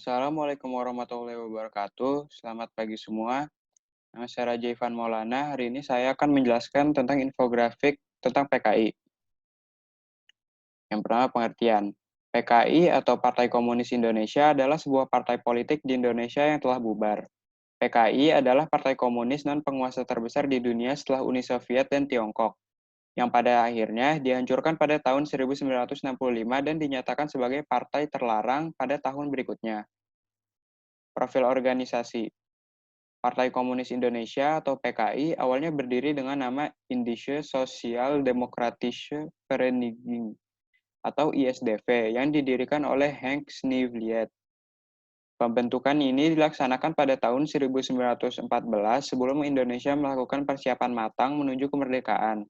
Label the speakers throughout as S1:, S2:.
S1: Assalamualaikum warahmatullahi wabarakatuh. Selamat pagi semua. Nama saya Raja Ivan Maulana. Hari ini saya akan menjelaskan tentang infografik tentang PKI. Yang pertama, pengertian. PKI atau Partai Komunis Indonesia adalah sebuah partai politik di Indonesia yang telah bubar. PKI adalah partai komunis non-penguasa terbesar di dunia setelah Uni Soviet dan Tiongkok, yang pada akhirnya dihancurkan pada tahun 1965 dan dinyatakan sebagai partai terlarang pada tahun berikutnya. Profil organisasi. Partai Komunis Indonesia atau PKI awalnya berdiri dengan nama Indische Social Demokratische Vereniging atau ISDV yang didirikan oleh Henk Sneevliet. Pembentukan ini dilaksanakan pada tahun 1914 sebelum Indonesia melakukan persiapan matang menuju kemerdekaan.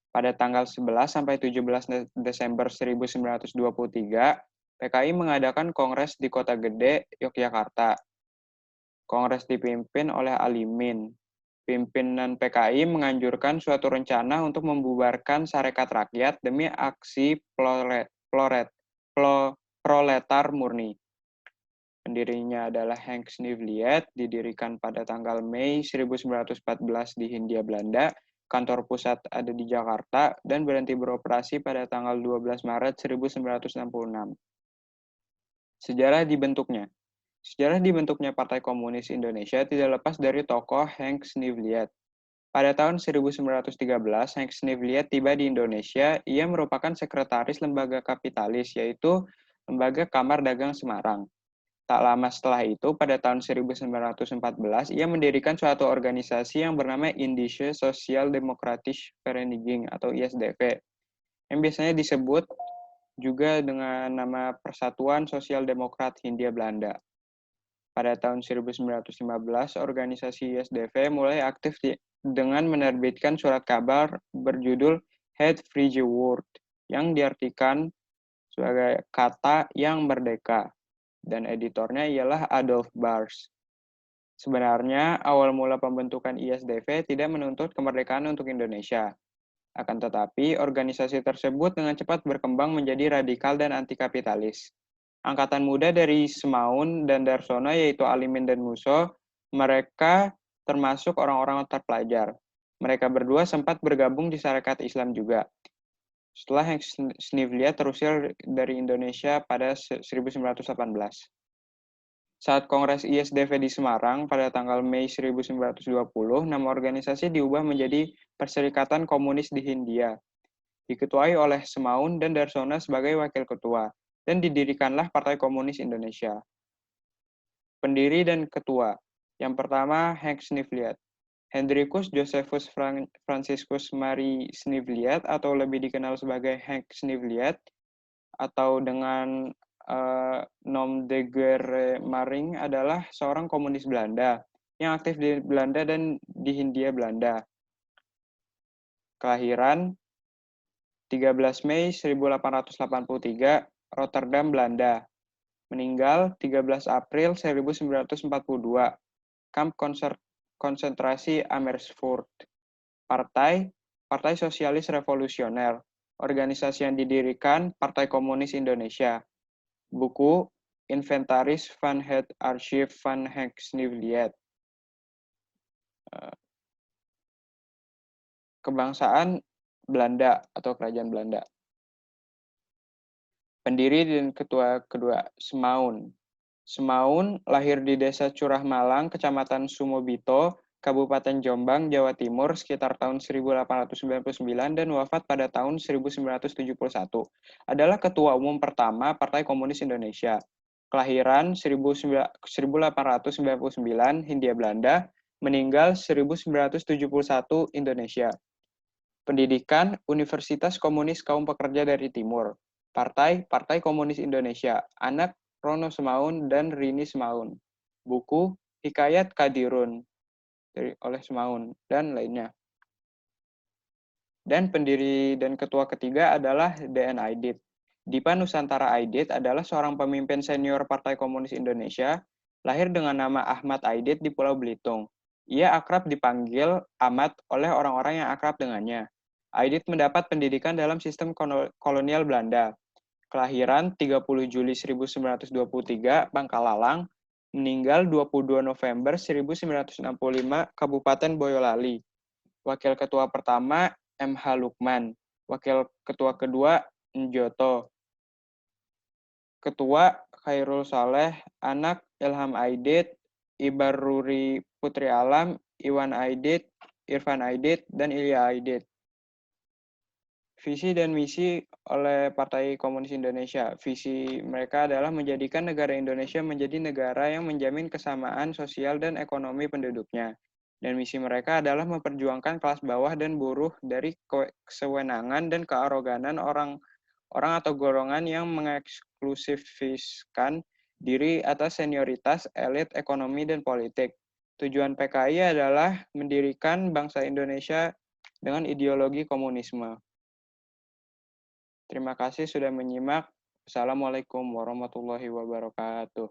S1: Pada tanggal 11 sampai 17 Desember 1923, PKI mengadakan kongres di Kota Gede, Yogyakarta. Kongres dipimpin oleh Alimin. Pimpinan PKI menganjurkan suatu rencana untuk membubarkan Sarekat Rakyat demi aksi proletar murni. Pendirinya adalah Henk Sneevliet, didirikan pada tanggal Mei 1914 di Hindia Belanda, kantor pusat ada di Jakarta, dan berhenti beroperasi pada tanggal 12 Maret 1966. Sejarah dibentuknya. Sejarah dibentuknya Partai Komunis Indonesia tidak lepas dari tokoh Henk Sneevliet. Pada tahun 1913, Henk Sneevliet tiba di Indonesia. Ia merupakan sekretaris lembaga kapitalis, yaitu Lembaga Kamar Dagang Semarang. Tak lama setelah itu, pada tahun 1914, ia mendirikan suatu organisasi yang bernama Indische Social Demokratische Vereniging atau ISDV, yang biasanya disebut juga dengan nama Persatuan Sosial Demokrat Hindia Belanda. Pada tahun 1915, organisasi ISDV mulai aktif dengan menerbitkan surat kabar berjudul Het Vrije Woord, yang diartikan sebagai kata yang merdeka, dan editornya ialah Adolf Bars. Sebenarnya, awal mula pembentukan ISDV tidak menuntut kemerdekaan untuk Indonesia. Akan tetapi, organisasi tersebut dengan cepat berkembang menjadi radikal dan anti-kapitalis. Angkatan muda dari Semaun dan Darsono, yaitu Alimin dan Muso, mereka termasuk orang-orang terpelajar. Mereka berdua sempat bergabung di Sarekat Islam juga. Setelah Henk Sneevliet terusir dari Indonesia pada 1918. Saat Kongres ISDV di Semarang pada tanggal Mei 1920, nama organisasi diubah menjadi Perserikatan Komunis di Hindia, diketuai oleh Semaun dan Darsono sebagai wakil ketua, dan didirikanlah Partai Komunis Indonesia. Pendiri dan ketua. Yang pertama, Henk Sneevliet. Hendrikus Josephus Franciscus Marie Sneevliet, atau lebih dikenal sebagai Henk Sneevliet, atau dengan nom de guerre Maring, adalah seorang komunis Belanda yang aktif di Belanda dan di Hindia Belanda. Kelahiran 13 Mei 1883, Rotterdam, Belanda. Meninggal 13 April 1942, kamp konsentrasi Amersfoort. Partai Sosialis Revolusioner. Organisasi yang didirikan Partai Komunis Indonesia. Buku Inventaris van het Archief van Henk Sneevliet. Kebangsaan Belanda atau Kerajaan Belanda. Pendiri dan ketua kedua, Semaun. Semaun lahir di Desa Curah Malang, Kecamatan Sumobito, Kabupaten Jombang, Jawa Timur sekitar tahun 1899 dan wafat pada tahun 1971. Adalah ketua umum pertama Partai Komunis Indonesia. Kelahiran 1899 Hindia Belanda, meninggal 1971 Indonesia. Pendidikan Universitas Komunis Kaum Pekerja dari Timur. Partai Komunis Indonesia, anak Rono Semaun dan Rini Semaun. Buku Hikayat Kadirun oleh Semaun dan lainnya. Dan pendiri dan ketua ketiga adalah DN Aidit. Dipa Nusantara Aidit adalah seorang pemimpin senior Partai Komunis Indonesia, lahir dengan nama Ahmad Aidit di Pulau Belitung. Ia akrab dipanggil Ahmad oleh orang-orang yang akrab dengannya. Aidit mendapat pendidikan dalam sistem kolonial Belanda. Kelahiran 30 Juli 1923, Pangkalalang. Meninggal 22 November 1965, Kabupaten Boyolali. Wakil Ketua pertama, M.H. Lukman. Wakil Ketua kedua, Njoto. Ketua, Khairul Saleh. Anak, Ilham Aidit, Ibaruri Putri Alam, Iwan Aidit, Irfan Aidit, dan Ilya Aidit. Visi dan misi oleh Partai Komunis Indonesia. Visi mereka adalah menjadikan negara Indonesia menjadi negara yang menjamin kesamaan sosial dan ekonomi penduduknya. Dan misi mereka adalah memperjuangkan kelas bawah dan buruh dari kesewenangan dan kearoganan orang atau golongan yang mengeksklusifkan diri atas senioritas elit ekonomi dan politik. Tujuan PKI adalah mendirikan bangsa Indonesia dengan ideologi komunisme. Terima kasih sudah menyimak. Assalamualaikum warahmatullahi wabarakatuh.